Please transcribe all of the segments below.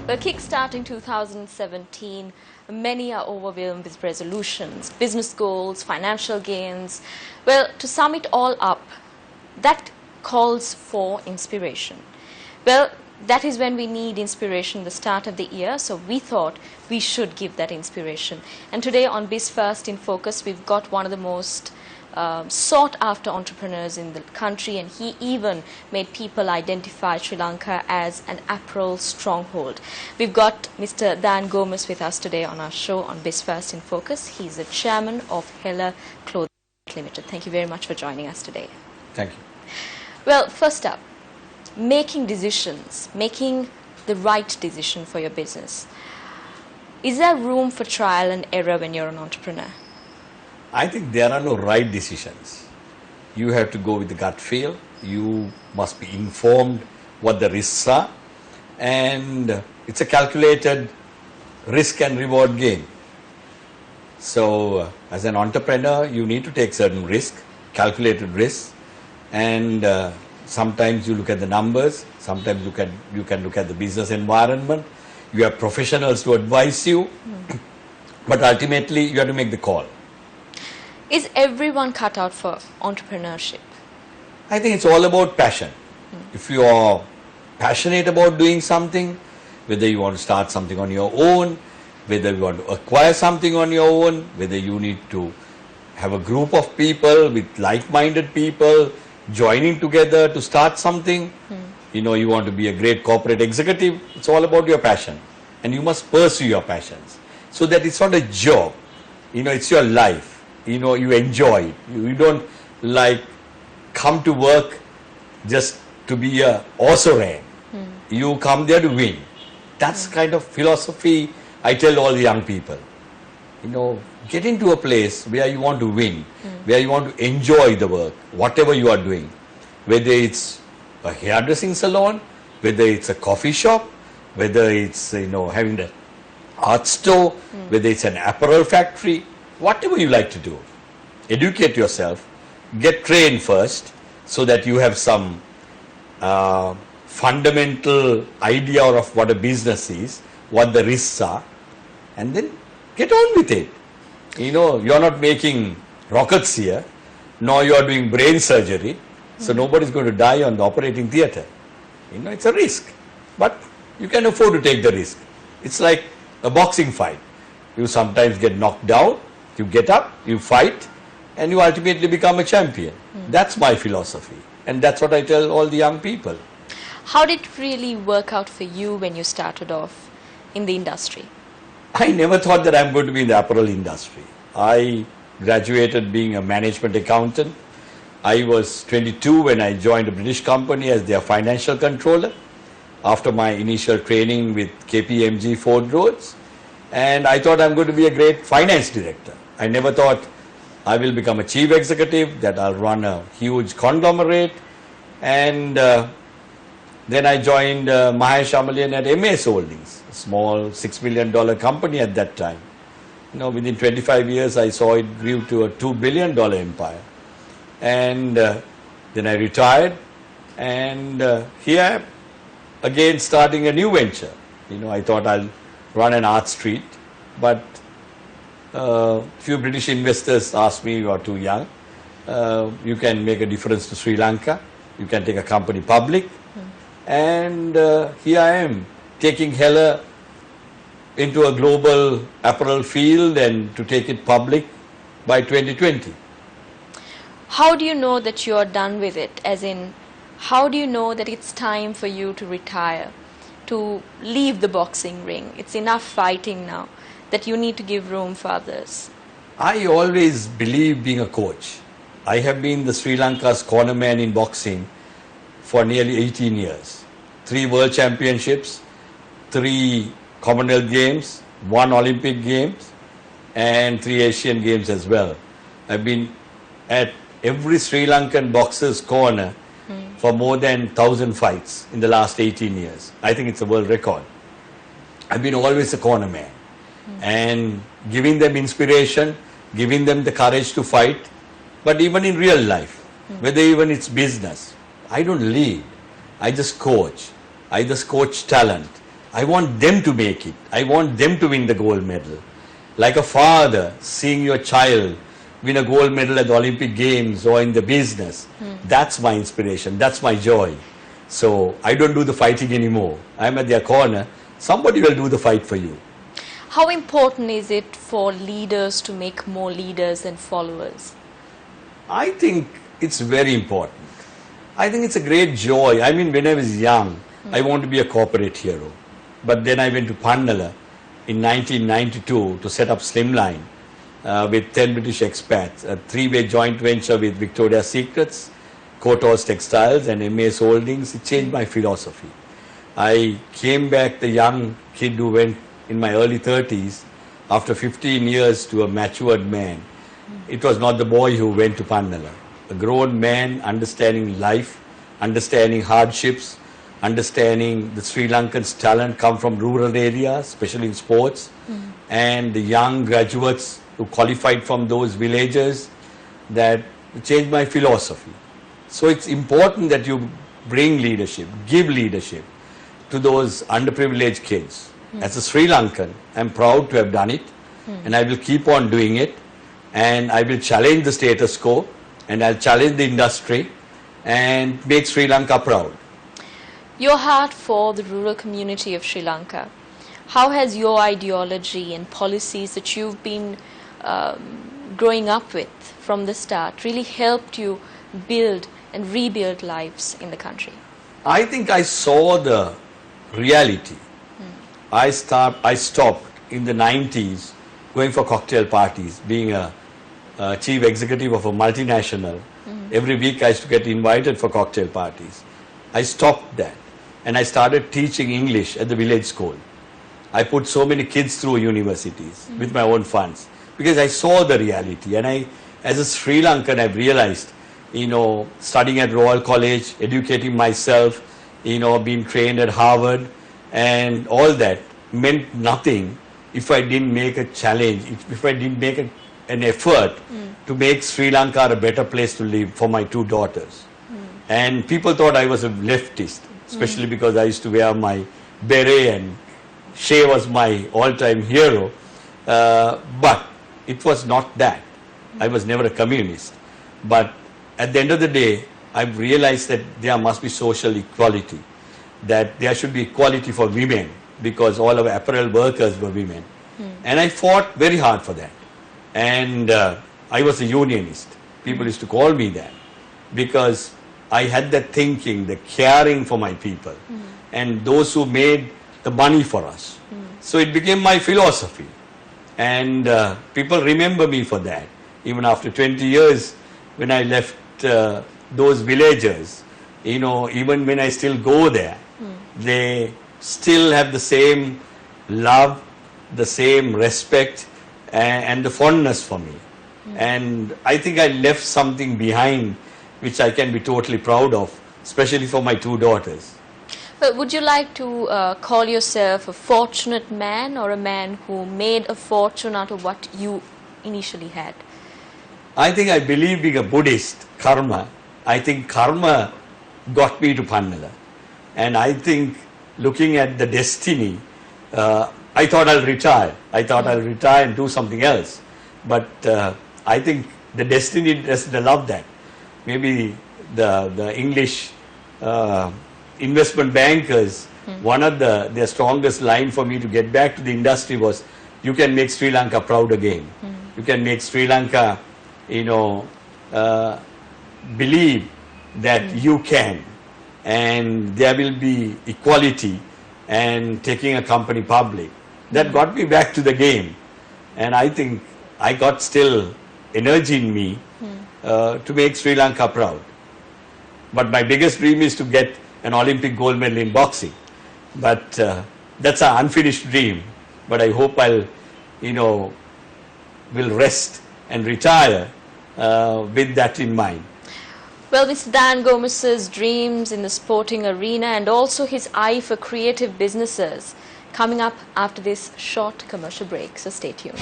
Well, kickstarting 2017, many are overwhelmed with resolutions, business goals, financial gains. Well, to sum it all up, that calls for inspiration. Well, that is when we need inspiration the start of the year, so we thought we should give that inspiration. And today on First in Focus, we've got one of the most sought after entrepreneurs in the country, and he even made people identify Sri Lanka as an apparel stronghold. We've got Mr. Dian Gomes with us today on our show on First in Focus. He's the chairman of Hella Clothing Limited. Thank you very much for joining us today. Thank you. Well, first up, making decisions, making the right decision for your business. Is there room for trial and error when you're an entrepreneur? I think there are no right decisions. You have to go with the gut feel. You must be informed what the risks are. And it's a calculated risk and reward game. So as an entrepreneur, you need to take certain risk, calculated risks. And sometimes you look at the numbers. Sometimes you can look at the business environment. You have professionals to advise you. But ultimately, you have to make the call. Is everyone cut out for entrepreneurship? I think it's all about passion. If you are passionate about doing something, whether you want to start something on your own, whether you want to acquire something on your own, whether you need to have a group of people with like-minded people joining together to start something, you know, you want to be a great corporate executive, it's all about your passion. And you must pursue your passions so that it's not a job, you know, it's your life. You know, you enjoy it. You don't like come to work just to be a also-ran. You come there to win. That's kind of philosophy I tell all the young people. You know, get into a place where you want to win, where you want to enjoy the work, whatever you are doing. Whether it's a hairdressing salon, whether it's a coffee shop, whether it's, you know, having an art store, whether it's an apparel factory, whatever you like to do, educate yourself, get trained first so that you have some fundamental idea of what a business is, what the risks are, and then get on with it. You know, you're not making rockets here, nor you are doing brain surgery, so nobody's going to die on the operating theatre. You know, it's a risk, but you can afford to take the risk. It's like a boxing fight. You sometimes get knocked down, you get up, you fight, and you ultimately become a champion. That's my philosophy. And that's what I tell all the young people. How did it really work out for you when you started off in the industry? I never thought that I'm going to be in the apparel industry. I graduated being a management accountant. I was 22 when I joined a British company as their financial controller after my initial training with KPMG Ford Roads. And I thought I'm going to be a great finance director. I never thought I will become a chief executive, that I'll run a huge conglomerate. And then I joined Mahesh Amalian at MS Holdings, a small $6 million company at that time. You know, within 25 years, I saw it grew to a $2 billion empire. And then I retired, and here I am again starting a new venture. You know, I thought I'll run an art street, but few British investors asked me, you are too young, you can make a difference to Sri Lanka, you can take a company public, and here I am taking Hella into a global apparel field and to take it public by 2020. How do you know that you are done with it? As in, how do you know that it's time for you to retire, to leave the boxing ring? It's enough fighting now, that you need to give room for others. I always believe being a coach. I have been the Sri Lanka's cornerman in boxing for nearly 18 years. 3 world championships, 3 Commonwealth Games, 1 Olympic Games, and 3 Asian Games as well. I've been at every Sri Lankan boxer's corner for more than 1,000 fights in the last 18 years. I think it's a world record. I've been always a cornerman. And giving them inspiration, giving them the courage to fight. But even in real life, whether even it's business, I don't lead. I just coach. I just coach talent. I want them to make it. I want them to win the gold medal. Like a father seeing your child win a gold medal at the Olympic Games or in the business. That's my inspiration. That's my joy. So I don't do the fighting anymore. I'm at their corner. Somebody will do the fight for you. How important is it for leaders to make more leaders and followers? I think it's very important. I think it's a great joy. I mean, when I was young, I wanted to be a corporate hero. But then I went to Pannala in 1992 to set up Slimline with 10 British expats, a three-way joint venture with Victoria's Secrets, Kotos Textiles and MAS Holdings. It changed my philosophy. I came back the young kid who went in my early 30s after 15 years to a matured man. It was not the boy who went to Pannala. A grown man understanding life, understanding hardships, understanding the Sri Lankans' talent come from rural areas, especially in sports, and the young graduates who qualified from those villages, that changed my philosophy. So it's important that you bring leadership, give leadership to those underprivileged kids. As a Sri Lankan, I'm proud to have done it, and I will keep on doing it, and I will challenge the status quo, and I'll challenge the industry and make Sri Lanka proud. Your heart for the rural community of Sri Lanka. How has your ideology and policies that you've been growing up with from the start really helped you build and rebuild lives in the country? I think I saw the reality. I stopped in the 90s going for cocktail parties, being a chief executive of a multinational. Every week I used to get invited for cocktail parties. I stopped that and I started teaching English at the village school. I put so many kids through universities with my own funds because I saw the reality, and as a Sri Lankan, I've realized, studying at Royal College, educating myself, being trained at Harvard, and all that meant nothing if I didn't make a challenge, if I didn't make an effort to make Sri Lanka a better place to live for my two daughters. And people thought I was a leftist, especially because I used to wear my beret and Shea was my all-time hero. But it was not that. I was never a communist. But at the end of the day, I've realized that there must be social equality, that there should be equality for women, because all our apparel workers were women. And I fought very hard for that. And I was a unionist. People used to call me that because I had that thinking, the caring for my people and those who made the money for us. So it became my philosophy. And people remember me for that. Even after 20 years, when I left those villages, even when I still go there, they still have the same love, the same respect, and the fondness for me. And I think I left something behind which I can be totally proud of, especially for my two daughters. Well, would you like to call yourself a fortunate man, or a man who made a fortune out of what you initially had? I think I believe, being a Buddhist, karma. I think karma got me to Pannala. And I think, looking at the destiny, I thought I'll retire. I thought I'll retire and do something else. But I think the destiny doesn't allow that. Maybe the English investment bankers, one of their strongest line for me to get back to the industry was, you can make Sri Lanka proud again. You can make Sri Lanka, believe that you can. And there will be equality and taking a company public. That got me back to the game. And I think I got still energy in me to make Sri Lanka proud. But my biggest dream is to get an Olympic gold medal in boxing. But that's an unfinished dream. But I hope I'll, will rest and retire with that in mind. Well, Mr. Dian Gomes' dreams in the sporting arena, and also his eye for creative businesses, coming up after this short commercial break. So stay tuned.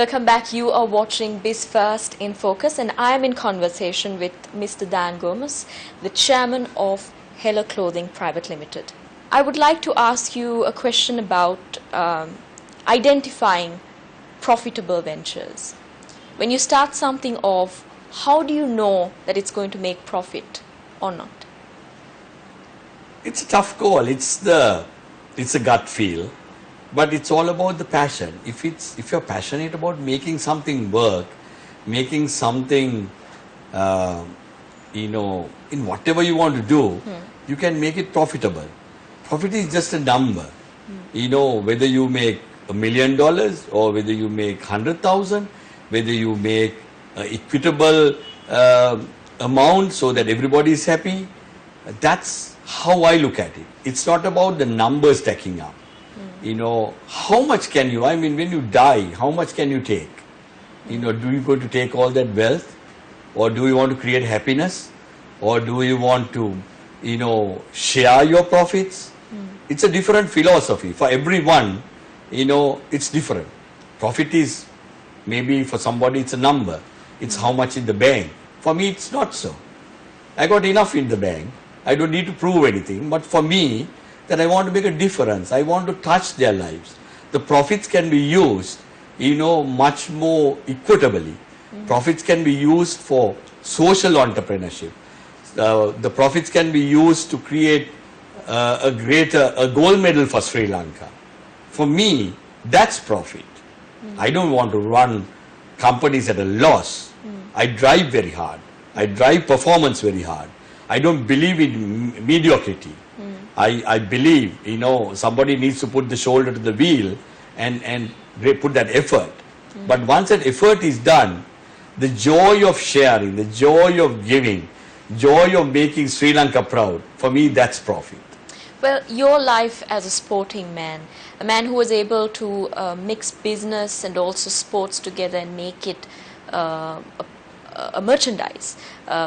Welcome back. You are watching Biz First in Focus, and I am in conversation with Mr. Dian Gomes, the chairman of Hello Clothing Private Limited. I would like to ask you a question about identifying profitable ventures. When you start something off, how do you know that it's going to make profit or not? It's a tough call. It's a gut feel, but it's all about the passion. If you're passionate about making something work, making something, in whatever you want to do, you can make it profitable. Profit is just a number. Whether you make $1 million or whether you make 100,000, whether you make equitable amount so that everybody is happy. That's how I look at it. It's not about the numbers stacking up. How much can you, when you die, how much can you take? Do you want to take all that wealth? Or do you want to create happiness? Or do you want to, share your profits? It's a different philosophy. For everyone, it's different. Profit is, maybe for somebody it's a number. It's how much in the bank. For me, it's not so. I got enough in the bank. I don't need to prove anything. But for me, that I want to make a difference. I want to touch their lives. The profits can be used, much more equitably. Profits can be used for social entrepreneurship. The profits can be used to create a gold medal for Sri Lanka. For me, that's profit. I don't want to run companies at a loss. I drive very hard. I drive performance very hard. I don't believe in mediocrity. I believe, somebody needs to put the shoulder to the wheel and put that effort. But once that effort is done, the joy of sharing, the joy of giving, joy of making Sri Lanka proud, for me, that's profit. Well, your life as a sporting man, a man who was able to mix business and also sports together and make it a merchandise,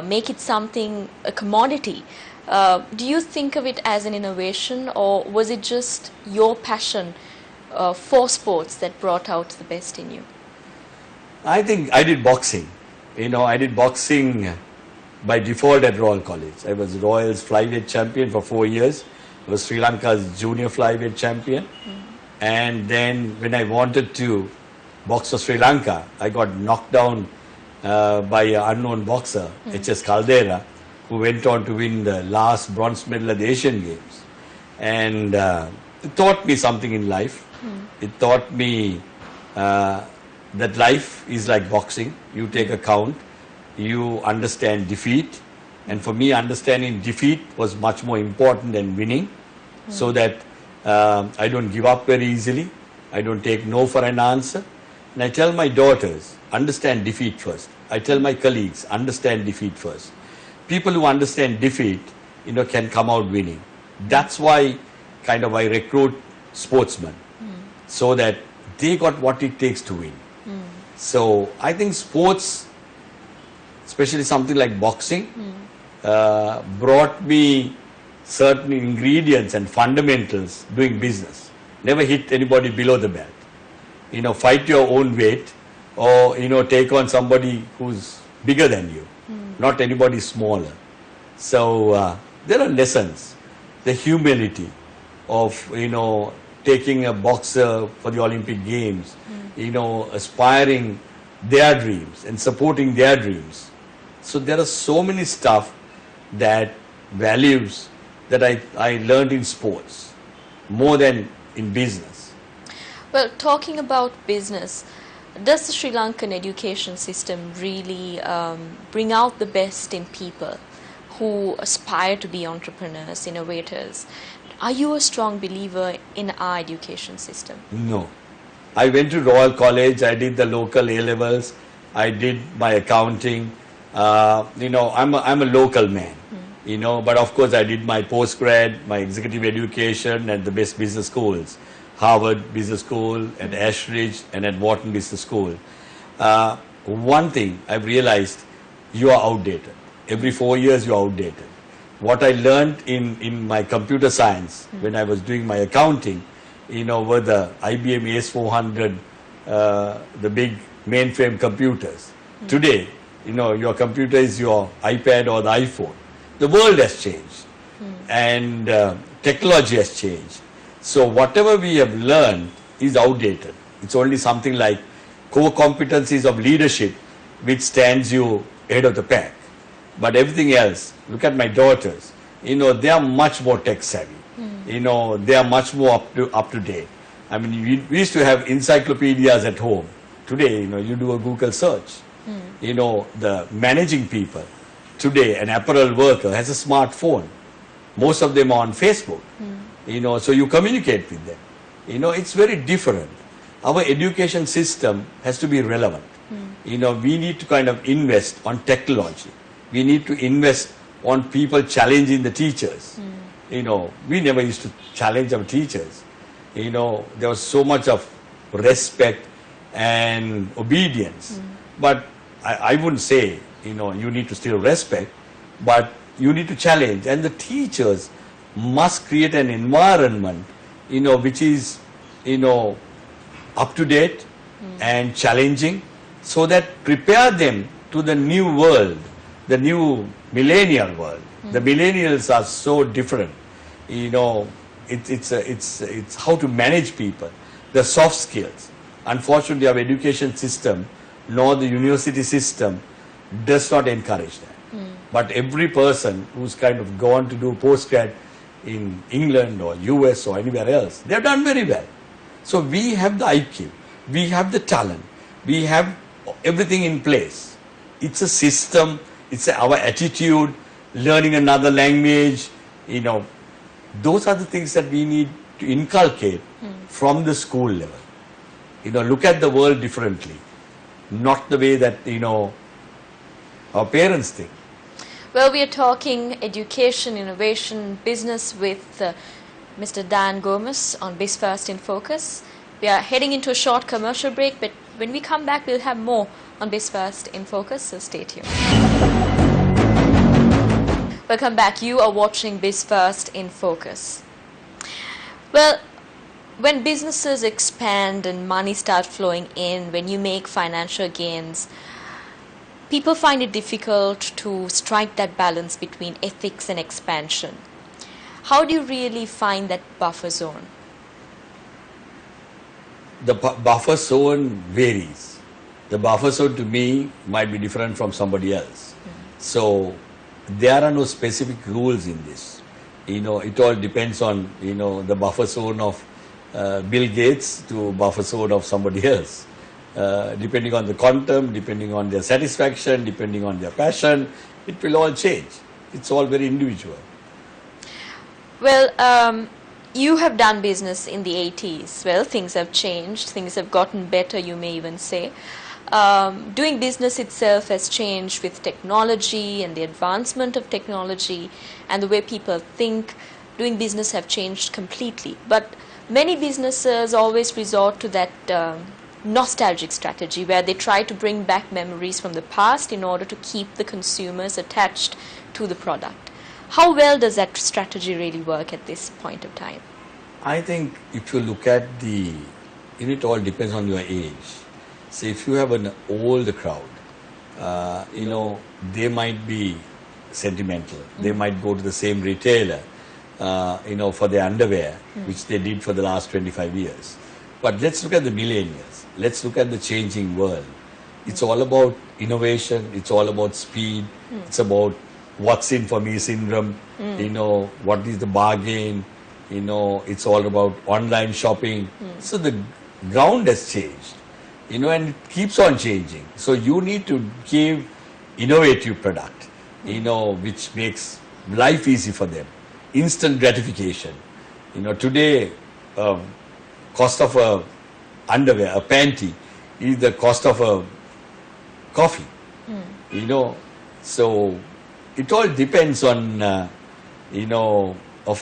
make it something, a commodity. Do you think of it as an innovation, or was it just your passion for sports that brought out the best in you? I think I did boxing. I did boxing by default at Royal College. I was Royals flyweight champion for 4 years. I was Sri Lanka's junior flyweight champion. And then when I wanted to box for Sri Lanka, I got knocked down by an unknown boxer, H.S. Caldera, who went on to win the last bronze medal at the Asian Games. And it taught me something in life. It taught me that life is like boxing. You take account, you understand defeat. And for me, understanding defeat was much more important than winning, so that I don't give up very easily. I don't take no for an answer. And I tell my daughters, understand defeat first. I tell my colleagues, understand defeat first. People who understand defeat, can come out winning. That's why I recruit sportsmen, so that they got what it takes to win. So I think sports, especially something like boxing, brought me certain ingredients and fundamentals doing business. Never hit anybody below the belt. Fight your own weight, or take on somebody who's bigger than you, not anybody smaller. So there are lessons. The humility of taking a boxer for the Olympic Games, aspiring their dreams and supporting their dreams. So there are so many stuff, that values that I learned in sports more than in business. Well, talking about business, does the Sri Lankan education system really bring out the best in people who aspire to be entrepreneurs, innovators? Are you a strong believer in our education system? No. I went to Royal College, I did the local A-levels, I did my accounting. I'm a local man, but of course I did my postgrad, my executive education at the best business schools, Harvard Business School, at Ashridge, and at Wharton Business School. One thing I've realized, you are outdated. Every 4 years you're outdated. What I learned in my computer science when I was doing my accounting, were the IBM AS400 the big mainframe computers. Today, your computer is your iPad or the iPhone. The world has changed, and technology has changed. So whatever we have learned is outdated. It's only something like core competencies of leadership which stands you ahead of the pack. But everything else, look at my daughters, they are much more tech savvy. They are much more up to date. I mean, we used to have encyclopedias at home. Today, you do a Google search. The managing people today, an apparel worker has a smartphone. Most of them are on Facebook. So you communicate with them. It's very different. Our education system has to be relevant. We need to kind of invest on technology. We need to invest on people challenging the teachers. We never used to challenge our teachers. There was so much of respect and obedience. But I wouldn't say, you need to still respect, but you need to challenge. And the teachers must create an environment, which is, up to date and challenging, so that prepare them to the new world, the new millennial world. The millennials are so different. It's how to manage people, the soft skills. Unfortunately, our education system, nor the university system, does not encourage that. But every person who's kind of gone to do postgrad in England or US or anywhere else, they've done very well. So we have the IQ, we have the talent, we have everything in place. It's a system, it's our attitude, learning another language, those are the things that we need to inculcate from the school level. Look at the world differently, not the way that, our parents think. Well, we are talking education, innovation, business with Mr. Dian Gomes on BizFirst in Focus. We are heading into a short commercial break, but when we come back, we'll have more on BizFirst in Focus, so stay tuned. Welcome back. You are watching BizFirst in Focus. Well, when businesses expand and money starts flowing in, when you make financial gains, people find it difficult to strike that balance between ethics and expansion. How do you really find that buffer zone? The buffer zone varies. The buffer zone to me might be different from somebody else. So there are no specific rules in this. It all depends on, the buffer zone of Bill Gates to buffer zone of somebody else. Depending on the quantum, depending on their satisfaction, depending on their passion, it will all change. It's all very individual. Well, you have done business in the 80s. Well, things have changed. Things have gotten better, you may even say. Doing business itself has changed with technology and the advancement of technology and the way people think. Doing business have changed completely. But many businesses always resort to that nostalgic strategy where they try to bring back memories from the past in order to keep the consumers attached to the product. How well does that strategy really work at this point of time? I think if you look at it all depends on your age. So if you have an older crowd, they might be sentimental. They might go to the same retailer, for their underwear, which they did for the last 25 years. But let's look at the millennials. Let's look at the changing world. It's all about innovation. It's all about speed. It's about what's in for me syndrome. What is the bargain? It's all about online shopping. So the ground has changed, and it keeps on changing. So you need to give innovative product, which makes life easy for them. Instant gratification. Today, cost of a underwear, a panty, is the cost of a coffee. So it all depends on, of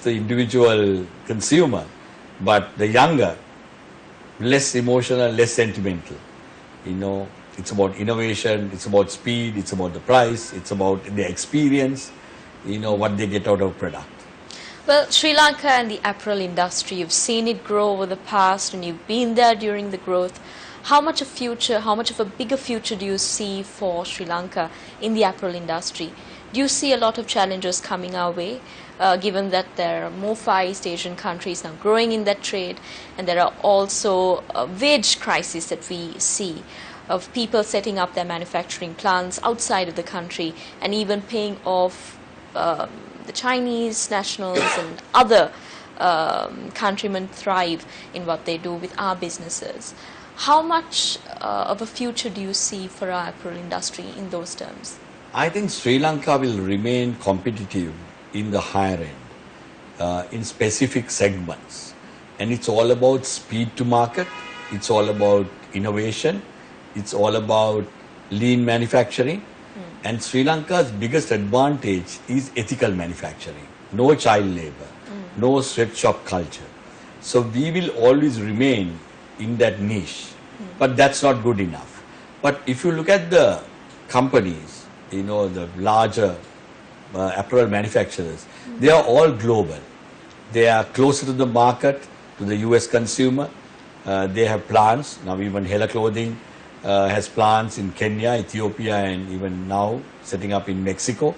the individual consumer. But the younger, less emotional, less sentimental. It's about innovation, it's about speed, it's about the price, it's about the experience, what they get out of product. Well, Sri Lanka and the apparel industry, you've seen it grow over the past and you've been there during the growth. How much of a bigger future do you see for Sri Lanka in the apparel industry? Do you see a lot of challenges coming our way, given that there are more Far East Asian countries now growing in that trade, and there are also wage crises that we see of people setting up their manufacturing plants outside of the country and even paying off the Chinese nationals and other countrymen thrive in what they do with our businesses. How much of a future do you see for our apparel industry in those terms? I think Sri Lanka will remain competitive in the higher end, in specific segments. And it's all about speed to market, it's all about innovation, it's all about lean manufacturing. And Sri Lanka's biggest advantage is ethical manufacturing. No child labor, no sweatshop culture. So we will always remain in that niche. But that's not good enough. But if you look at the companies, you know, the larger apparel manufacturers, they are all global. They are closer to the market, to the US consumer. They have plants. Now even Hela Clothing has plants in Kenya, Ethiopia, and even now setting up in Mexico.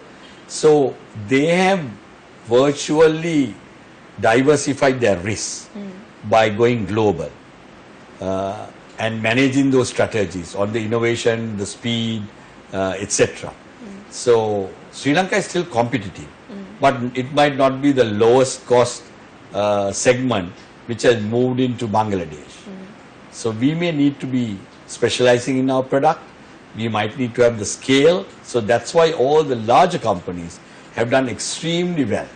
So they have virtually diversified their risks by going global and managing those strategies on the innovation, the speed, etc. So Sri Lanka is still competitive, but it might not be the lowest cost segment which has moved into Bangladesh. So we may need to be specializing in our product. We might need to have the scale. So that's why all the larger companies have done extremely well,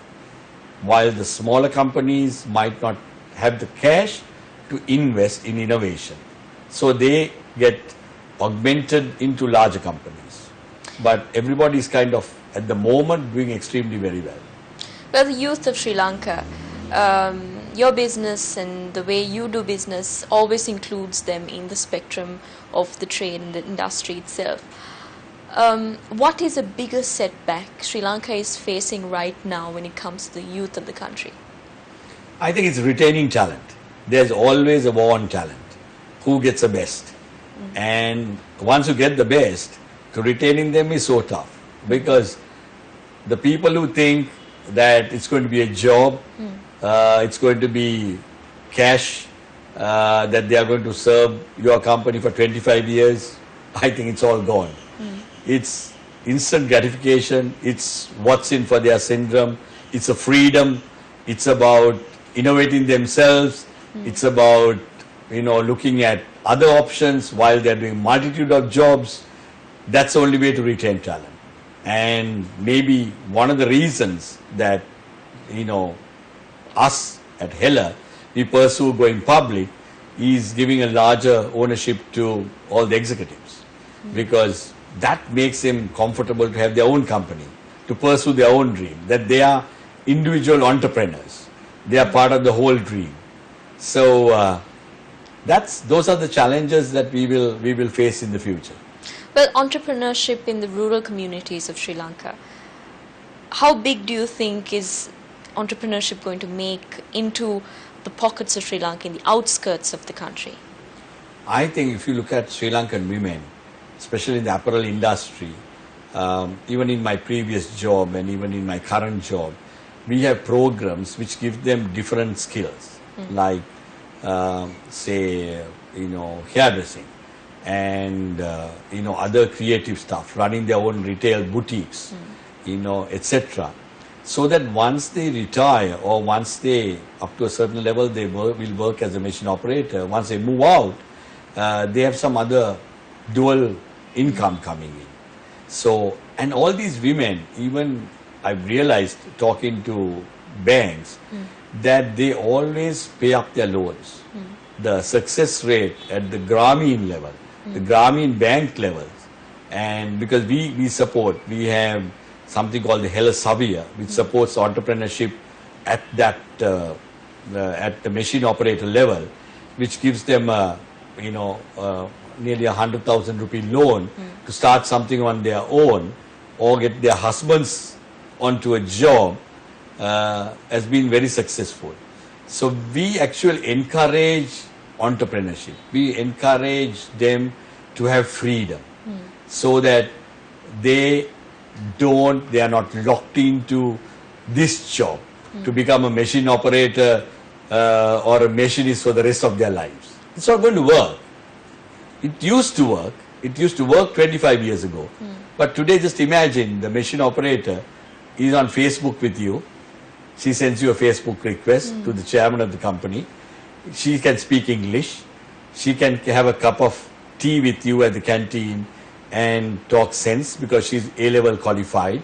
while the smaller companies might not have the cash to invest in innovation. So they get augmented into larger companies. But everybody is kind of, at the moment, doing extremely very well. Well, the youth of Sri Lanka, your business and the way you do business always includes them in the spectrum of the trade and the industry itself. What is a bigger setback Sri Lanka is facing right now when it comes to the youth of the country? I think it's retaining talent. There's always a war on talent. Who gets the best? And once you get the best, to retaining them is so tough, because the people who think that it's going to be a job, it's going to be cash, that they are going to serve your company for 25 years, I think it's all gone. It's instant gratification, it's what's in for their syndrome, it's a freedom, it's about innovating themselves, it's about, you know, looking at other options while they're doing multitude of jobs. That's the only way to retain talent. And maybe one of the reasons that, you know, us at Hela, we pursue going public is giving a larger ownership to all the executives, because that makes them comfortable to have their own company, to pursue their own dream, that they are individual entrepreneurs. They are part of the whole dream. So those are the challenges that we will face in the future. Well, entrepreneurship in the rural communities of Sri Lanka, how big do you think is entrepreneurship going to make into the pockets of Sri Lanka, in the outskirts of the country? I think if you look at Sri Lankan women, especially in the apparel industry, even in my previous job and even in my current job, we have programs which give them different skills, like say, you know, hairdressing and you know, other creative stuff, running their own retail boutiques, you know, etc. So that once they retire, or once they, up to a certain level, they will work as a machine operator. Once they move out, they have some other dual income coming in. So, and all these women, even I've realized talking to banks, that they always pay up their loans. The success rate at the Grameen level, the Grameen bank levels, and because we support, we have something called the Hela Savia, which supports entrepreneurship at that at the machine operator level, which gives them you know, nearly 100,000 rupee loan to start something on their own or get their husbands onto a job, has been very successful. So we actually encourage entrepreneurship. We encourage them to have freedom so that they are not locked into this job to become a machine operator or a machinist for the rest of their lives. It's not going to work. It used to work. It used to work 25 years ago. But today, just imagine the machine operator is on Facebook with you. She sends you a Facebook request to the chairman of the company. She can speak English. She can have a cup of tea with you at the canteen and talk sense because she's A-level qualified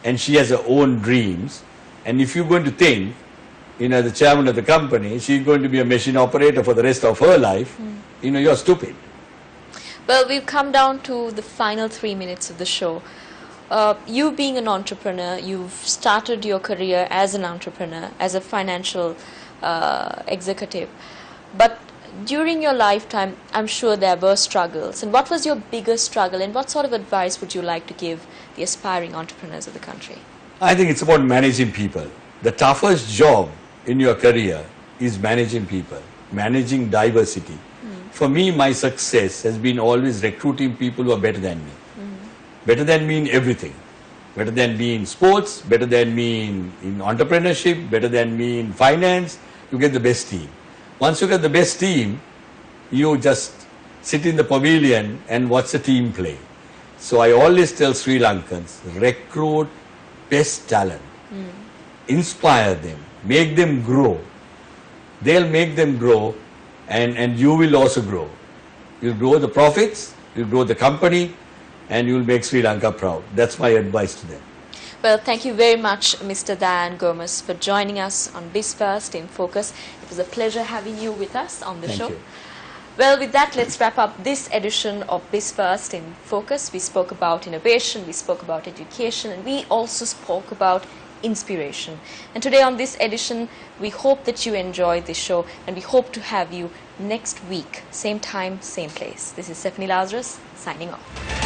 and she has her own dreams. And if you're going to think, the chairman of the company, she's going to be a machine operator for the rest of her life, you're stupid. Well, we've come down to the final 3 minutes of the show. You being an entrepreneur, you've started your career as an entrepreneur, as a financial executive. But during your lifetime, I'm sure there were struggles. And what was your biggest struggle and what sort of advice would you like to give the aspiring entrepreneurs of the country? I think it's about managing people. The toughest job in your career is managing people, managing diversity. For me, my success has been always recruiting people who are better than me. Better than me in everything. Better than me in sports, better than me in entrepreneurship, better than me in finance. You get the best team. Once you get the best team, you just sit in the pavilion and watch the team play. So I always tell Sri Lankans, recruit best talent. Inspire them, make them grow. They'll make them grow and you will also grow. You'll grow the profits, you'll grow the company, and you'll make Sri Lanka proud. That's my advice to them. Well, thank you very much, Mr. Dian Gomes, for joining us on Newsfirst in Focus. It was a pleasure having you with us on the show. Thank you. Well, with that, let's wrap up this edition of Newsfirst in Focus. We spoke about innovation, we spoke about education, and we also spoke about inspiration. And today on this edition, we hope that you enjoyed this show and we hope to have you next week, same time, same place. This is Stephanie Lazarus signing off.